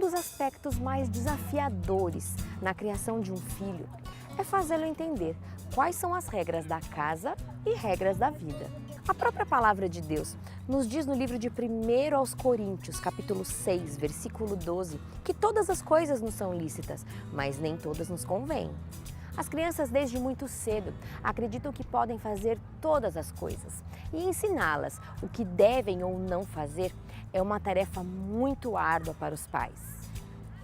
dos aspectos mais desafiadores na criação de um filho é fazê-lo entender quais são as regras da casa e regras da vida. A própria palavra de Deus nos diz no livro de 1 aos Coríntios, capítulo 6, versículo 12, que todas as coisas nos são lícitas, mas nem todas nos convêm. As crianças, desde muito cedo, acreditam que podem fazer todas as coisas e ensiná-las o que devem ou não fazer é uma tarefa muito árdua para os pais.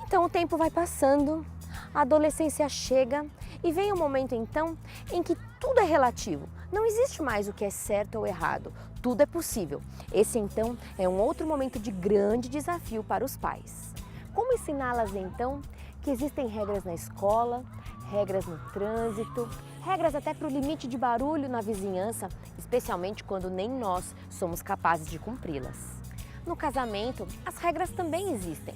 Então o tempo vai passando, a adolescência chega e vem o momento então em que tudo é relativo. Não existe mais o que é certo ou errado, tudo é possível. Esse então é um outro momento de grande desafio para os pais. Como ensiná-las então que existem regras na escola, regras no trânsito, regras até para o limite de barulho na vizinhança, especialmente quando nem nós somos capazes de cumpri-las. No casamento, as regras também existem,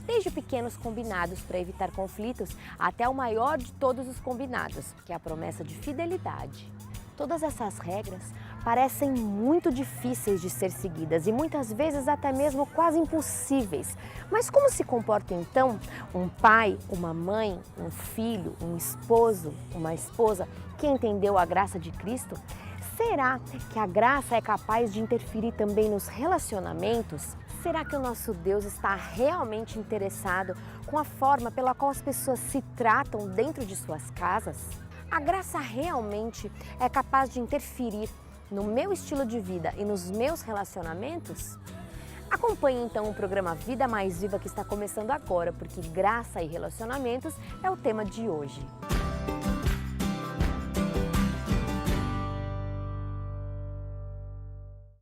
desde pequenos combinados para evitar conflitos até o maior de todos os combinados, que é a promessa de fidelidade. Todas essas regras parecem muito difíceis de ser seguidas e muitas vezes até mesmo quase impossíveis. Mas como se comporta então um pai, uma mãe, um filho, um esposo, uma esposa que entendeu a graça de Cristo? Será que a graça é capaz de interferir também nos relacionamentos? Será que o nosso Deus está realmente interessado com a forma pela qual as pessoas se tratam dentro de suas casas? A graça realmente é capaz de interferir no meu estilo de vida e nos meus relacionamentos? Acompanhe então o programa Vida Mais Viva que está começando agora, porque graça e relacionamentos é o tema de hoje.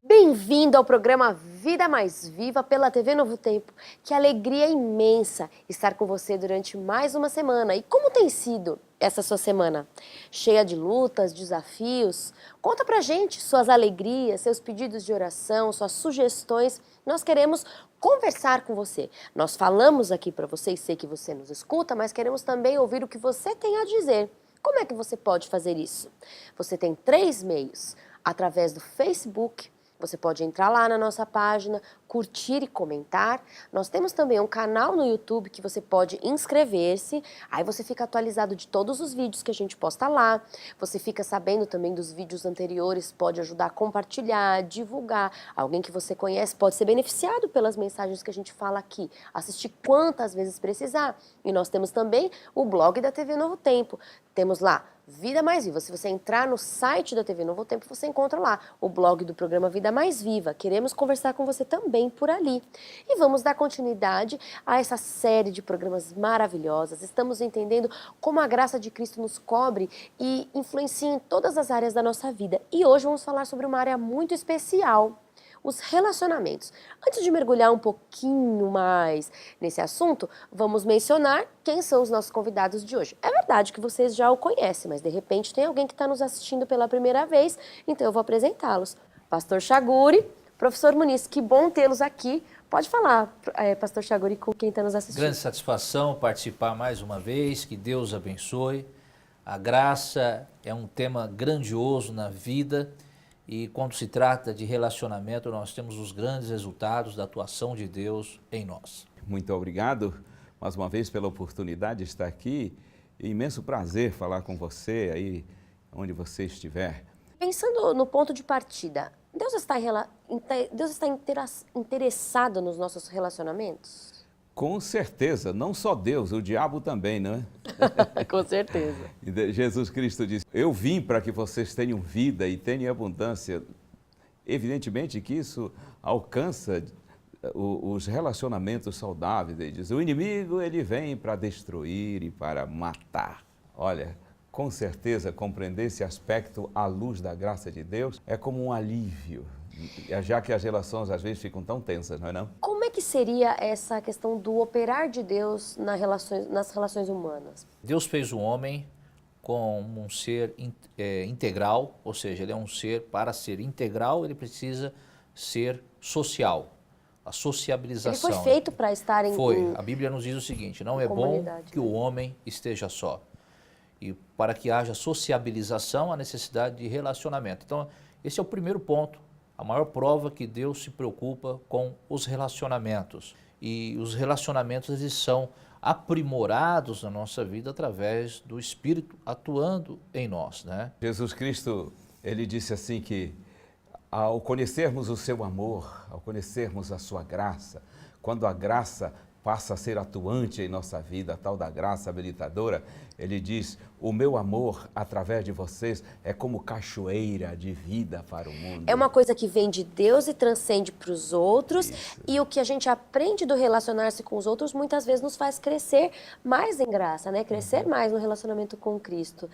Bem-vindo ao programa Vida Mais Viva pela TV Novo Tempo. Que alegria imensa estar com você durante mais uma semana. E como tem sido essa sua semana? Cheia de lutas, desafios? Conta pra gente suas alegrias, seus pedidos de oração, suas sugestões. Nós queremos conversar com você. Nós falamos aqui para você e sei que você nos escuta, mas queremos também ouvir o que você tem a dizer. Como é que você pode fazer isso? Você tem 3 meios. Através do Facebook, você pode entrar lá na nossa página, curtir e comentar. Nós temos também um canal no YouTube que você pode inscrever-se. Aí você fica atualizado de todos os vídeos que a gente posta lá. Você fica sabendo também dos vídeos anteriores, pode ajudar a compartilhar, divulgar. Alguém que você conhece pode ser beneficiado pelas mensagens que a gente fala aqui. Assistir quantas vezes precisar. E nós temos também o blog da TV Novo Tempo. Temos lá Vida Mais Viva. Se você entrar no site da TV Novo Tempo, você encontra lá o blog do programa Vida Mais Viva. Queremos conversar com você também por ali. E vamos dar continuidade a essa série de programas maravilhosas. Estamos entendendo como a graça de Cristo nos cobre e influencia em todas as áreas da nossa vida. E hoje vamos falar sobre uma área muito especial: os relacionamentos. Antes de mergulhar um pouquinho mais nesse assunto, vamos mencionar quem são os nossos convidados de hoje. É verdade que vocês já o conhecem, mas de repente tem alguém que está nos assistindo pela primeira vez, então eu vou apresentá-los. Pastor Chaguri, Professor Muniz, que bom tê-los aqui. Pode falar, Pastor Chaguri, com quem está nos assistindo. Grande satisfação participar mais uma vez, que Deus abençoe. A graça é um tema grandioso na vida. E quando se trata de relacionamento, nós temos os grandes resultados da atuação de Deus em nós. Muito obrigado, mais uma vez, pela oportunidade de estar aqui. É um imenso prazer falar com você aí, onde você estiver. Pensando no ponto de partida, Deus está interessado nos nossos relacionamentos? Com certeza, não só Deus, o diabo também, não é? Com certeza. Jesus Cristo disse: eu vim para que vocês tenham vida e tenham abundância. Evidentemente que isso alcança os relacionamentos saudáveis. Ele diz: o inimigo, ele vem para destruir e para matar. Olha, com certeza compreender esse aspecto à luz da graça de Deus é como um alívio, já que as relações às vezes ficam tão tensas, não é não? Como é que seria essa questão do operar de Deus nas relações humanas? Deus fez o homem como um ser integral, ou seja, ele é um ser, para ser integral, ele precisa ser social, a sociabilização. Ele foi feito para estar em A Bíblia nos diz o seguinte: não é bom que o homem esteja só. E para que haja sociabilização, há necessidade de relacionamento. Então, esse é o primeiro ponto. A maior prova que Deus se preocupa com os relacionamentos. e os relacionamentos eles são aprimorados na nossa vida através do Espírito atuando em nós, né? Jesus Cristo, ele disse assim que ao conhecermos o seu amor, ao conhecermos a sua graça, quando a graça passa a ser atuante em nossa vida, a tal da graça habilitadora, ele diz, o meu amor através de vocês é como cachoeira de vida para o mundo. É uma coisa que vem de Deus e transcende para os outros. Isso. E o que a gente aprende do relacionar-se com os outros muitas vezes nos faz crescer mais em graça, né? Crescer mais no relacionamento com Cristo.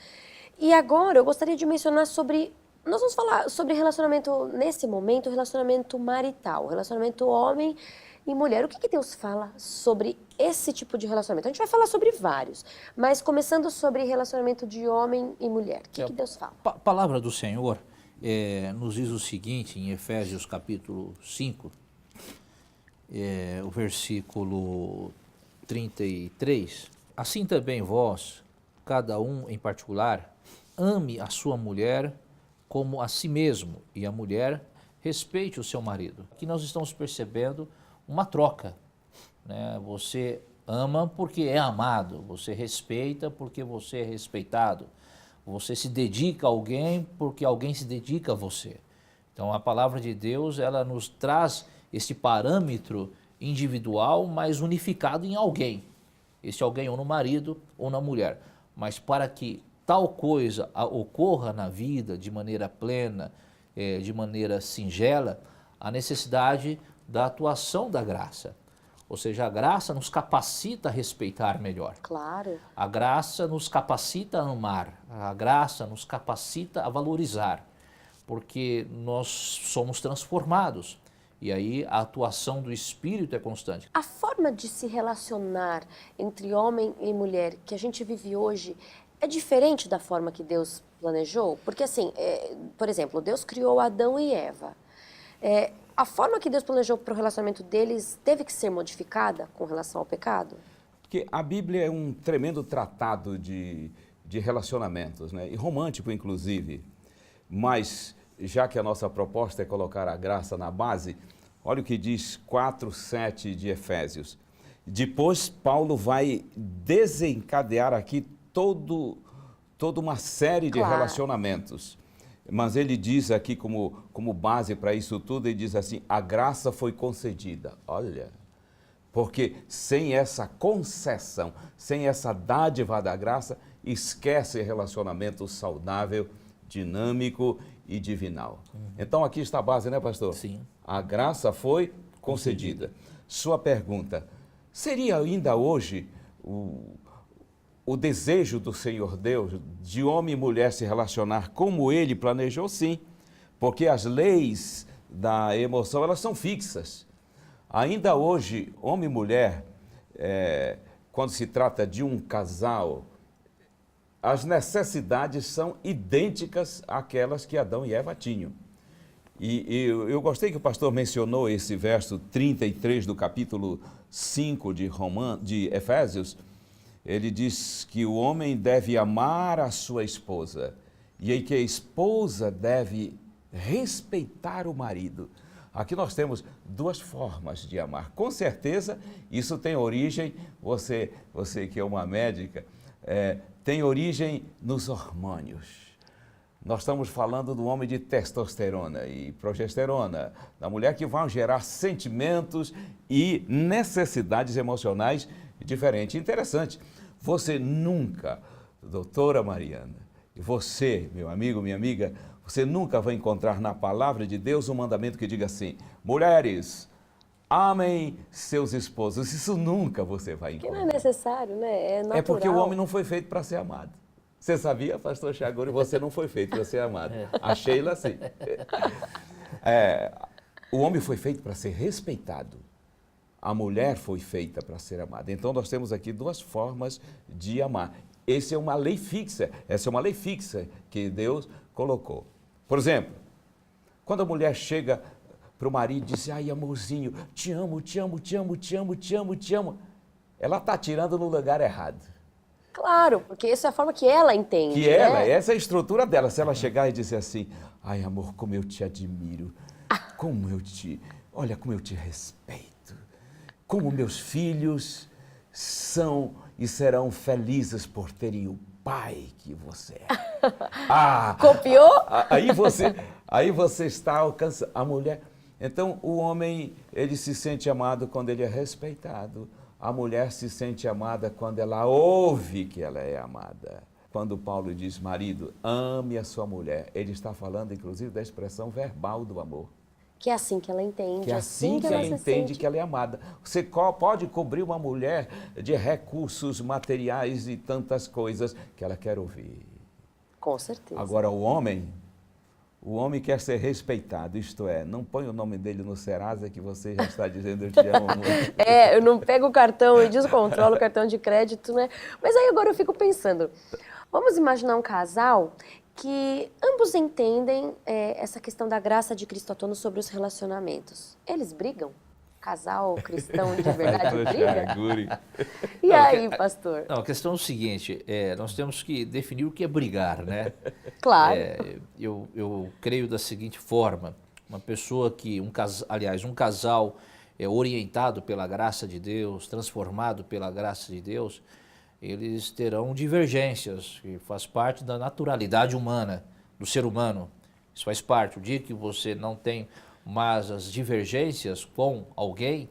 E agora eu gostaria de mencionar sobre... Nós vamos falar sobre relacionamento, nesse momento, relacionamento marital, relacionamento homem e mulher. O que Deus fala sobre esse tipo de relacionamento? A gente vai falar sobre vários, mas começando sobre relacionamento de homem e mulher. O que Deus fala? A palavra do Senhor nos diz o seguinte, em Efésios capítulo 5, o versículo 33. Assim também vós, cada um em particular, ame a sua mulher como a si mesmo, e a mulher respeite o seu marido. Aqui nós estamos percebendo uma troca, né? Você ama porque é amado, você respeita porque você é respeitado, você se dedica a alguém porque alguém se dedica a você. Então a palavra de Deus, ela nos traz esse parâmetro individual, mas unificado em alguém. Esse alguém ou no marido ou na mulher. Mas para que tal coisa ocorra na vida de maneira plena, de maneira singela, a necessidade da atuação da graça. Ou seja, a graça nos capacita a respeitar melhor. Claro. A graça nos capacita a amar. A graça nos capacita a valorizar. Porque nós somos transformados. E aí a atuação do Espírito é constante. A forma de se relacionar entre homem e mulher que a gente vive hoje é diferente da forma que Deus planejou? Porque assim, por exemplo, Deus criou Adão e Eva. A forma que Deus planejou para o relacionamento deles teve que ser modificada com relação ao pecado? Porque a Bíblia é um tremendo tratado de relacionamentos, né? E romântico, inclusive. Mas, já que a nossa proposta é colocar a graça na base, olha o que diz 4:7 de Efésios. Depois, Paulo vai desencadear aqui toda uma série de relacionamentos. Mas ele diz aqui como base para isso tudo, ele diz assim, a graça foi concedida. Olha, porque sem essa concessão, sem essa dádiva da graça, esquece relacionamento saudável, dinâmico e divinal. Então aqui está a base, né, pastor? Sim. A graça foi concedida. Sua pergunta, seria ainda hoje o desejo do Senhor Deus de homem e mulher se relacionar como Ele planejou? Sim, porque as leis da emoção, elas são fixas. Ainda hoje, homem e mulher, quando se trata de um casal, as necessidades são idênticas àquelas que Adão e Eva tinham. E eu gostei que o pastor mencionou esse verso 33 do capítulo 5 de Efésios. Ele diz que o homem deve amar a sua esposa e aí que a esposa deve respeitar o marido. Aqui nós temos duas formas de amar. Com certeza, isso tem origem, você que é uma médica, tem origem nos hormônios. Nós estamos falando do homem de testosterona e progesterona, da mulher que vão gerar sentimentos e necessidades emocionais diferentes. Interessante, você nunca, doutora Mariana, e você, meu amigo, minha amiga, você nunca vai encontrar na palavra de Deus um mandamento que diga assim, mulheres, amem seus esposos. Isso nunca você vai encontrar. Que não é necessário, né? É natural. É porque o homem não foi feito para ser amado. Você sabia, pastor Chaguri, você não foi feito para ser amado. A Sheila, sim. O homem foi feito para ser respeitado. A mulher foi feita para ser amada. Então, nós temos aqui duas formas de amar. Essa é uma lei fixa que Deus colocou. Por exemplo, quando a mulher chega para o marido e diz, ai, amorzinho, te amo, te amo, te amo, te amo, te amo, te amo, ela está tirando no lugar errado. Claro, porque essa é a forma que ela entende. Que ela, essa é a estrutura dela. Se ela chegar e dizer assim, ai, amor, como eu te admiro, olha, como eu te respeito. como meus filhos são e serão felizes por terem o pai que você é. Copiou? Aí você está alcançando a mulher. Então, o homem, ele se sente amado quando ele é respeitado. A mulher se sente amada quando ela ouve que ela é amada. Quando Paulo diz, marido, ame a sua mulher, ele está falando, inclusive, da expressão verbal do amor. Que é assim que ela entende. Que é assim que ela entende que ela é amada. Você pode cobrir uma mulher de recursos materiais e tantas coisas que ela quer ouvir. Com certeza. Agora, o homem quer ser respeitado, isto é, não põe o nome dele no Serasa que você já está dizendo eu te amo muito. Eu não pego o cartão e descontrolo o cartão de crédito, né? Mas aí agora eu fico pensando, vamos imaginar um casal que ambos entendem essa questão da graça de Cristo atuando sobre os relacionamentos. Eles brigam? Casal cristão de verdade briga? E aí, pastor? Não, a questão é o seguinte, nós temos que definir o que é brigar, né? Claro. Eu creio da seguinte forma, uma pessoa que, um casal orientado pela graça de Deus, transformado pela graça de Deus, eles terão divergências, que faz parte da naturalidade humana, do ser humano. Isso faz parte. O dia que você não tem mais as divergências com alguém,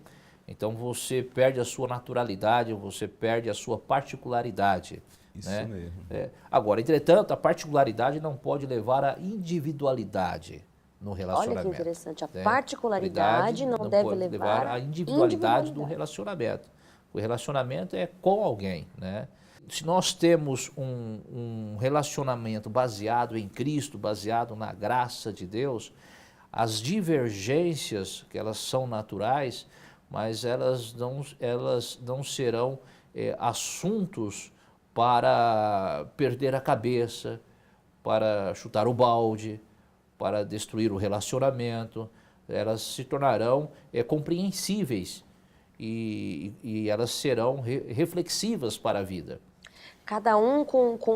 então você perde a sua naturalidade, você perde a sua particularidade. Isso né? mesmo. Agora, entretanto, a particularidade não pode levar à individualidade no relacionamento. Olha que interessante, a né? particularidade não deve pode levar à individualidade do relacionamento. O relacionamento é com alguém, né? Se nós temos um relacionamento baseado em Cristo, baseado na graça de Deus, as divergências, que elas são naturais, mas elas não serão assuntos para perder a cabeça, para chutar o balde, para destruir o relacionamento. Elas se tornarão compreensíveis e elas serão reflexivas para a vida. Cada um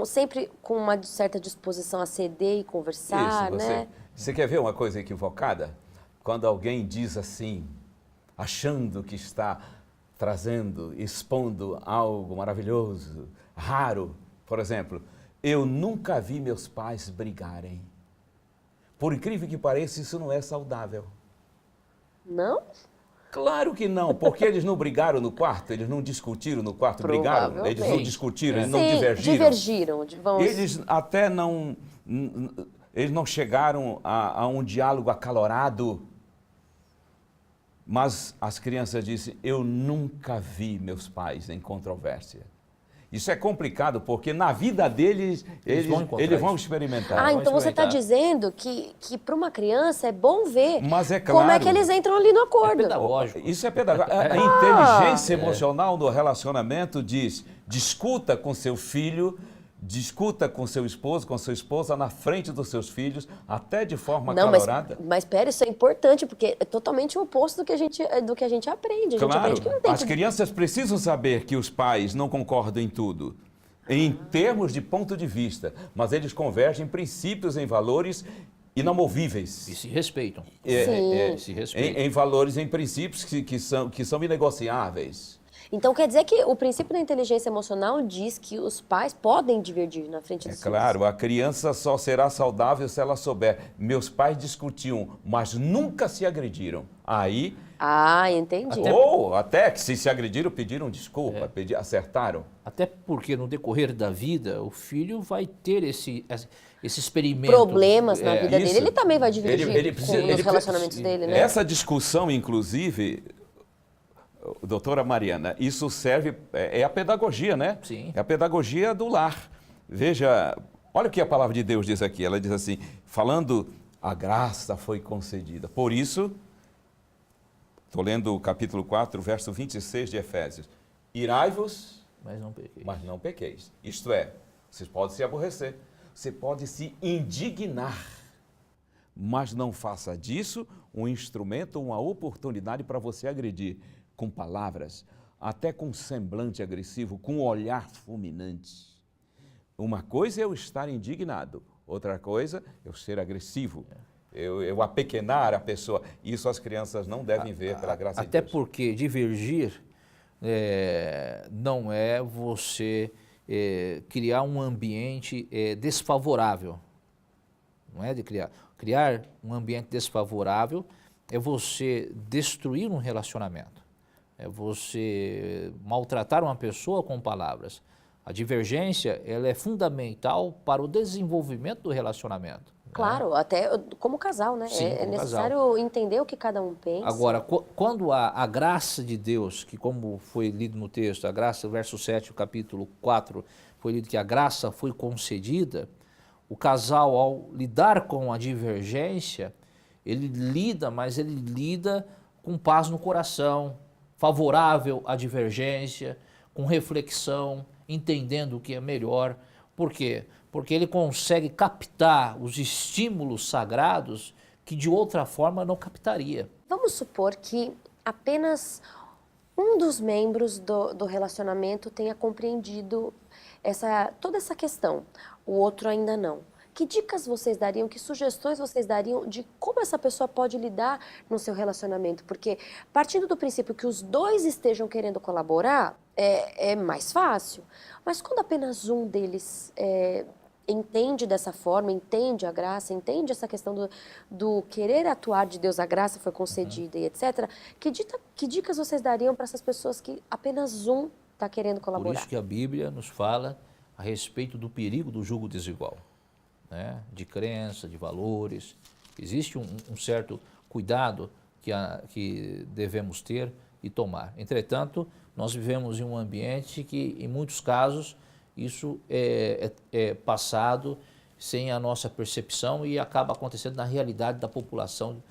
sempre com uma certa disposição a ceder e conversar, né? Você quer ver uma coisa equivocada? Quando alguém diz assim, achando que está trazendo, expondo algo maravilhoso, raro. Por exemplo, eu nunca vi meus pais brigarem. Por incrível que pareça, isso não é saudável. Não? Claro que não, porque eles não brigaram no quarto, eles não discutiram no quarto, brigaram, eles não discutiram, eles não divergiram. Eles até eles não chegaram a um diálogo acalorado, mas as crianças dizem, eu nunca vi meus pais em controvérsia. Isso é complicado, porque na vida deles, eles vão experimentar. Então você está dizendo que para uma criança é bom ver como é que eles entram ali no acordo. É pedagógico. Isso é pedagógico. A inteligência emocional do relacionamento diz, discuta com seu filho, discuta com seu esposo, com sua esposa, na frente dos seus filhos, até de forma acalorada. Mas pera, isso é importante, porque é totalmente o oposto do que a gente aprende. A gente aprende que não tem as crianças precisam saber que os pais não concordam em tudo, em termos de ponto de vista, mas eles convergem em princípios, em valores inamovíveis. E se respeitam. Se respeitam. Em valores, em princípios que são inegociáveis. Então quer dizer que o princípio da inteligência emocional diz que os pais podem divergir na frente dos filhos. Claro, a criança só será saudável se ela souber. Meus pais discutiam, mas nunca se agrediram. Aí... entendi. Ou até que se agrediram, pediram desculpa, acertaram. Até porque no decorrer da vida, o filho vai ter esse experimento. Problemas na vida dele, ele também vai divergir com os relacionamentos dele, né? Essa discussão, inclusive... Doutora Mariana, isso serve, é a pedagogia, né? Sim. É a pedagogia do lar. Veja, olha o que a palavra de Deus diz aqui. Ela diz assim, falando, a graça foi concedida. Por isso, estou lendo o capítulo 4, verso 26 de Efésios. Irai-vos, mas não pequeis. Isto é, vocês podem se aborrecer, você pode se indignar, mas não faça disso um instrumento, uma oportunidade para você agredir. Com palavras, até com semblante agressivo, com olhar fulminante. Uma coisa é eu estar indignado, outra coisa é eu ser agressivo. eu apequenar a pessoa. Isso as crianças não devem ver, pela graça de Até Deus. porque divergir não é você criar um ambiente desfavorável. Não é de criar. Criar um ambiente desfavorável é você destruir um relacionamento. É você maltratar uma pessoa com palavras. A divergência, ela é fundamental para o desenvolvimento do relacionamento. Claro, até como casal, né? Sim, É como necessário casal. entender o que cada um pensa. Agora, quando a graça de Deus, que como foi lido no texto, a graça, verso 7, o capítulo 4, foi lido que a graça foi concedida, o casal, ao lidar com a divergência, mas ele lida com paz no coração, favorável à divergência, com reflexão, entendendo o que é melhor. Por quê? Porque ele consegue captar os estímulos sagrados que de outra forma não captaria. Vamos supor que apenas um dos membros do relacionamento tenha compreendido toda essa questão, o outro ainda não. Que dicas vocês dariam, que sugestões vocês dariam de como essa pessoa pode lidar no seu relacionamento? Porque partindo do princípio que os dois estejam querendo colaborar, é mais fácil. Mas quando apenas um deles entende dessa forma, entende a graça, entende essa questão do querer atuar de Deus, a graça foi concedida e etc., que dicas vocês dariam para essas pessoas que apenas um está querendo colaborar? Por isso que a Bíblia nos fala a respeito do perigo do jugo desigual, né? De crença, de valores. Existe um certo cuidado que devemos ter e tomar. Entretanto, nós vivemos em um ambiente que, em muitos casos, isso é passado sem a nossa percepção e acaba acontecendo na realidade da população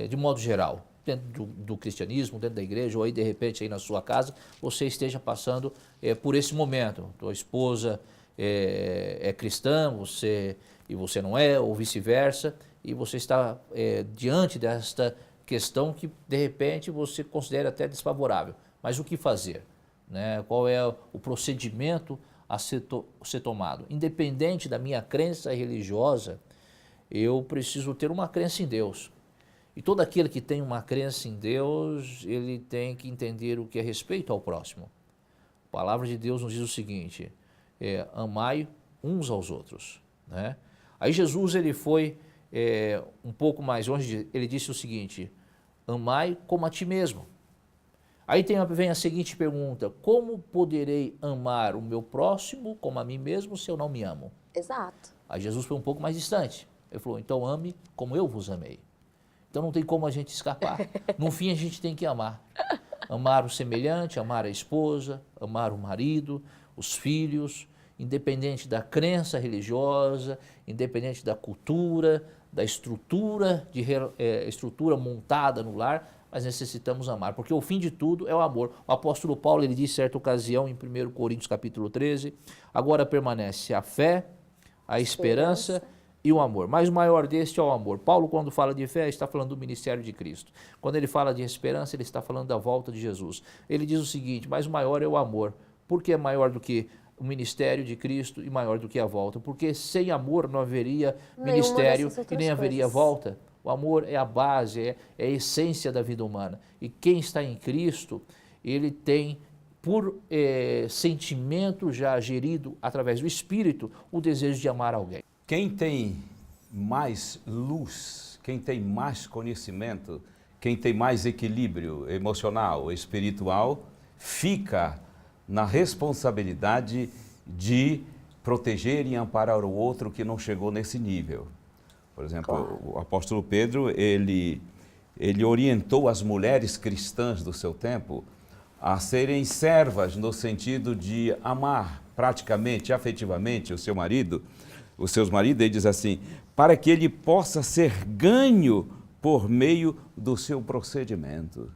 de modo geral. Dentro do cristianismo, dentro da igreja, ou aí de repente aí na sua casa, você esteja passando por esse momento. Tua esposa é cristã, e você não é, ou vice-versa, e você está diante desta questão que de repente você considera até desfavorável. Mas o que fazer? Né? Qual é o procedimento a ser tomado? Independente da minha crença religiosa, eu preciso ter uma crença em Deus. E todo aquele que tem uma crença em Deus, ele tem que entender o que é respeito ao próximo. A palavra de Deus nos diz o seguinte: amai uns aos outros, né? Aí Jesus ele foi um pouco mais longe, ele disse o seguinte: amai como a ti mesmo. Aí vem a seguinte pergunta: como poderei amar o meu próximo como a mim mesmo se eu não me amo? Exato. Aí Jesus foi um pouco mais distante. Ele falou: então ame como eu vos amei. Então não tem como a gente escapar. No fim a gente tem que amar. Amar o semelhante, amar a esposa, amar o marido, os filhos, independente da crença religiosa, independente da cultura, da estrutura montada no lar, mas necessitamos amar, porque o fim de tudo é o amor. O apóstolo Paulo, ele disse em certa ocasião, em 1 Coríntios capítulo 13, agora permanece a fé, a esperança e o amor. Mas o maior deste é o amor. Paulo, quando fala de fé, está falando do ministério de Cristo. Quando ele fala de esperança, ele está falando da volta de Jesus. Ele diz o seguinte: mas o maior é o amor. Por que é maior do que o ministério de Cristo e maior do que a volta? Porque sem amor não haveria ministério e nem haveria volta. O amor é a base, é a essência da vida humana. E quem está em Cristo, ele tem por sentimento já gerido através do Espírito o desejo de amar alguém. Quem tem mais luz, quem tem mais conhecimento, quem tem mais equilíbrio emocional, espiritual, fica na responsabilidade de proteger e amparar o outro que não chegou nesse nível. Por exemplo, claro, o apóstolo Pedro, ele orientou as mulheres cristãs do seu tempo a serem servas no sentido de amar praticamente, afetivamente o seu marido, os seus maridos. Ele diz assim: para que ele possa ser ganho por meio do seu procedimento.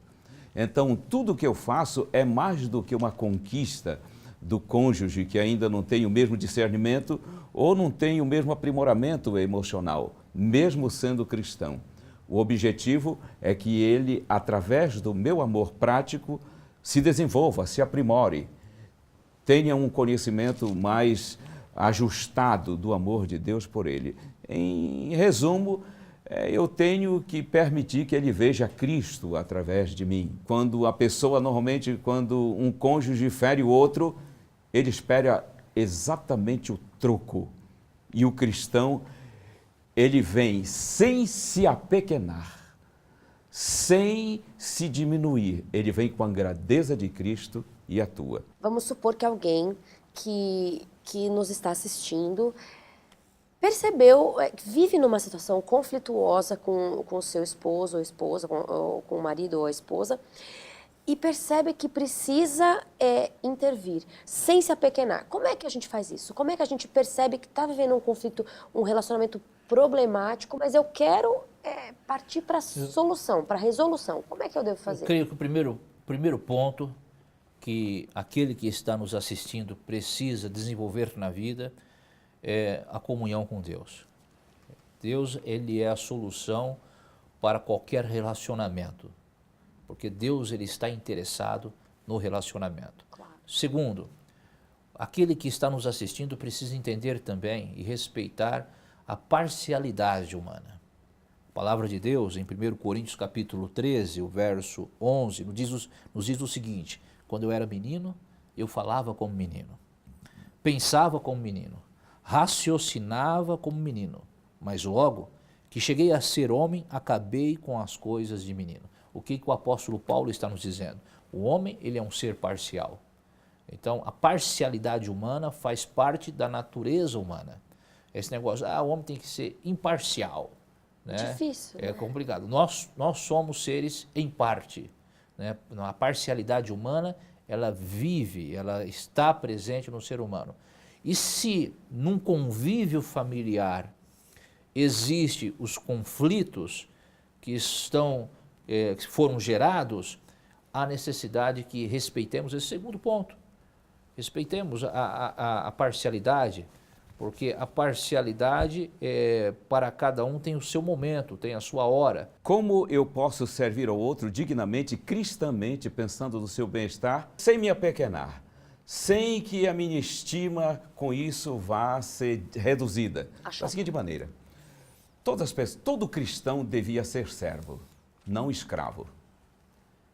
Então, tudo que eu faço é mais do que uma conquista do cônjuge que ainda não tem o mesmo discernimento ou não tem o mesmo aprimoramento emocional, mesmo sendo cristão. O objetivo é que ele, através do meu amor prático, se desenvolva, se aprimore, tenha um conhecimento mais ajustado do amor de Deus por ele. Em resumo, eu tenho que permitir que ele veja Cristo através de mim. Quando a pessoa, normalmente, quando um cônjuge fere o outro, ele espera exatamente o troco. E o cristão, ele vem sem se apequenar, sem se diminuir. Ele vem com a grandeza de Cristo e atua. Vamos supor que alguém que nos está assistindo percebeu, vive numa situação conflituosa com o seu esposo ou esposa, com o marido ou a esposa, e percebe que precisa intervir, sem se apequenar. Como é que a gente faz isso? Como é que a gente percebe que está vivendo um conflito, um relacionamento problemático, mas eu quero partir para a solução, para a resolução? Como é que eu devo fazer? Eu creio que o primeiro ponto que aquele que está nos assistindo precisa desenvolver na vida é a comunhão com Deus. Deus, ele é a solução para qualquer relacionamento, porque Deus, ele está interessado no relacionamento. Claro. Segundo, aquele que está nos assistindo precisa entender também e respeitar a parcialidade humana. A palavra de Deus, em 1 Coríntios capítulo 13, o verso 11, nos diz o seguinte: quando eu era menino, eu falava como menino, pensava como menino, raciocinava como menino, mas logo que cheguei a ser homem, acabei com as coisas de menino. O que o apóstolo Paulo está nos dizendo? O homem, ele é um ser parcial. Então, a parcialidade humana faz parte da natureza humana. Esse negócio, o homem tem que ser imparcial. Né? Difícil. É complicado. Nós somos seres em parte. Né? A parcialidade humana, ela vive, ela está presente no ser humano. E se num convívio familiar existem os conflitos que foram gerados, há necessidade que respeitemos esse segundo ponto. Respeitemos a parcialidade, porque a parcialidade, para cada um, tem o seu momento, tem a sua hora. Como eu posso servir ao outro dignamente, cristamente, pensando no seu bem-estar, sem me apequenar, sem que a minha estima com isso vá ser reduzida? Da seguinte maneira: todo cristão devia ser servo, não escravo.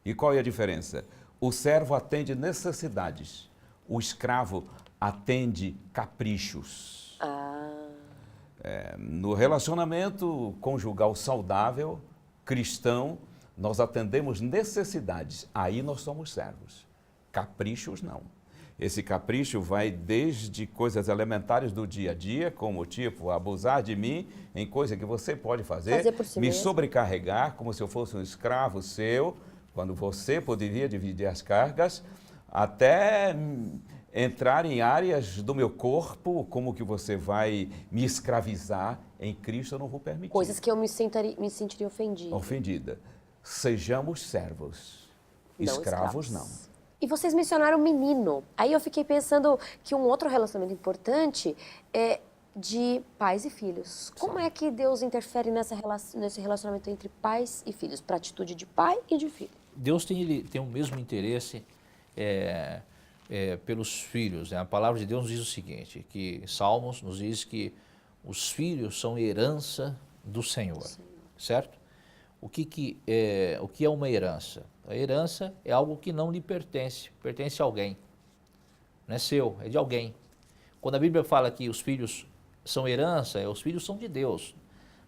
E qual é a diferença? O servo atende necessidades, o escravo atende caprichos. No relacionamento conjugal saudável, cristão, nós atendemos necessidades, aí nós somos servos. Caprichos não. Esse capricho vai desde coisas elementares do dia a dia, como tipo abusar de mim em coisa que você pode fazer por si me mesmo. Sobrecarregar como se eu fosse um escravo seu, quando você poderia dividir as cargas, até entrar em áreas do meu corpo, como que você vai me escravizar. Em Cristo eu não vou permitir. Coisas que eu me sentiria ofendida. Ofendida. Sejamos servos, escravos não. E vocês mencionaram menino. Aí eu fiquei pensando que um outro relacionamento importante é de pais e filhos. Como é que Deus interfere nesse relacionamento entre pais e filhos, para a atitude de pai e de filho? Deus tem o mesmo interesse pelos filhos. Né? A palavra de Deus nos diz o seguinte, que Salmos nos diz que os filhos são herança do Senhor, certo? O que é uma herança? A herança é algo que não lhe pertence, pertence a alguém. Não é seu, é de alguém. Quando a Bíblia fala que os filhos são herança, os filhos são de Deus.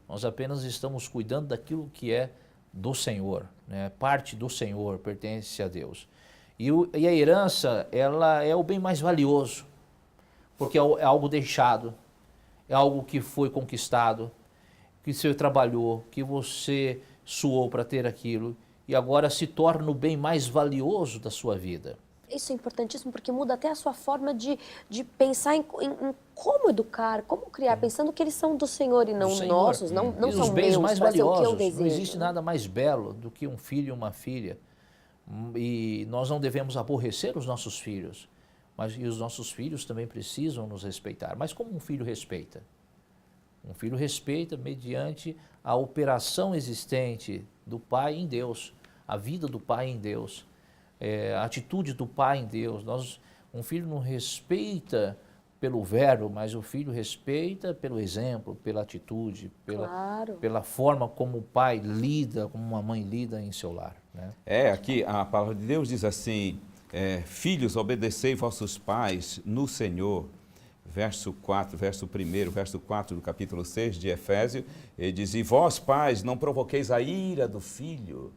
Nós apenas estamos cuidando daquilo que é do Senhor, né? Parte do Senhor, pertence a Deus. E a herança, ela é o bem mais valioso, porque é algo deixado, é algo que foi conquistado, que você trabalhou, que você suou para ter aquilo, e agora se torna o bem mais valioso da sua vida. Isso é importantíssimo porque muda até a sua forma de pensar em como educar, como criar, pensando que eles são do Senhor e não nossos, não são os bens meus, mais para ser o que eu valiosos. desejo. Não existe nada mais belo do que um filho e uma filha. E nós não devemos aborrecer os nossos filhos, mas e os nossos filhos também precisam nos respeitar. Mas como um filho respeita? Um filho respeita mediante a operação existente do pai em Deus, a vida do pai em Deus, a atitude do pai em Deus. Um filho não respeita pelo verbo, mas o filho respeita pelo exemplo, pela atitude, Claro. pela forma como o pai lida, como uma mãe lida em seu lar, né? Aqui a palavra de Deus diz assim, filhos, obedecei vossos pais no Senhor, verso 4, verso 1, verso 4 do capítulo 6 de Efésios, ele diz, e vós pais não provoqueis a ira dos filhos.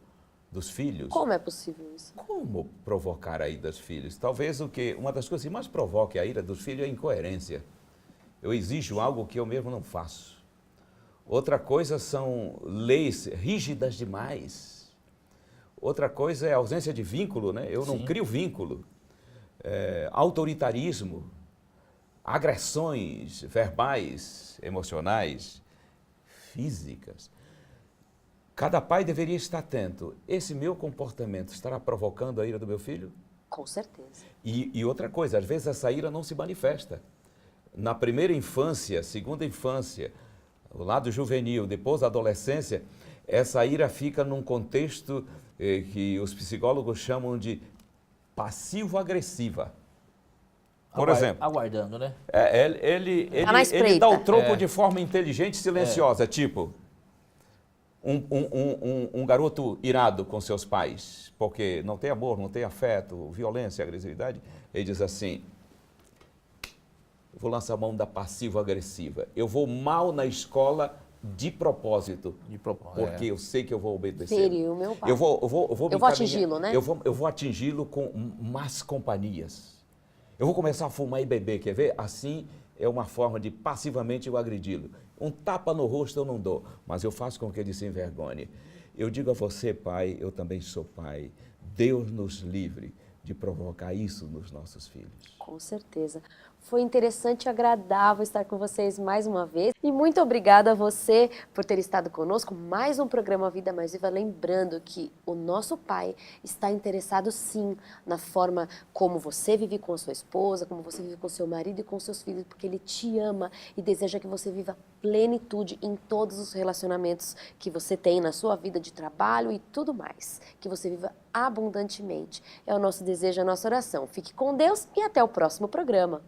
Como é possível isso? Como provocar a ira dos filhos? Talvez uma das coisas que mais provoque a ira dos filhos é a incoerência. Eu exijo algo que eu mesmo não faço. Outra coisa são leis rígidas demais. Outra coisa é a ausência de vínculo, né? Eu não crio vínculo. Autoritarismo, agressões verbais, emocionais, físicas. Cada pai deveria estar atento. Esse meu comportamento estará provocando a ira do meu filho? Com certeza. E outra coisa, às vezes essa ira não se manifesta. Na primeira infância, segunda infância, o lado juvenil, depois da adolescência, essa ira fica num contexto que os psicólogos chamam de passivo-agressiva. Por exemplo, Aguardando, né? ele dá o troco de forma inteligente e silenciosa, tipo... Um garoto irado com seus pais, porque não tem amor, não tem afeto, violência, agressividade, ele diz assim, vou lançar a mão da passivo-agressiva, eu vou mal na escola de propósito, porque eu sei que eu vou obedecer. Seria o meu pai. Eu vou atingi-lo, né? Eu vou atingi-lo com más companhias. Eu vou começar a fumar e beber, quer ver? Assim é uma forma de passivamente eu agredi-lo. Um tapa no rosto eu não dou, mas eu faço com que ele se envergonhe. Eu digo a você, pai, eu também sou pai. Deus nos livre de provocar isso nos nossos filhos. Com certeza. Foi interessante e agradável estar com vocês mais uma vez. E muito obrigada a você por ter estado conosco. Mais um programa Vida Mais Viva. Lembrando que o nosso Pai está interessado sim na forma como você vive com a sua esposa, como você vive com seu marido e com seus filhos, porque Ele te ama e deseja que você viva plenitude em todos os relacionamentos que você tem na sua vida de trabalho e tudo mais. Que você viva abundantemente. É o nosso desejo, a nossa oração. Fique com Deus e até o próximo programa.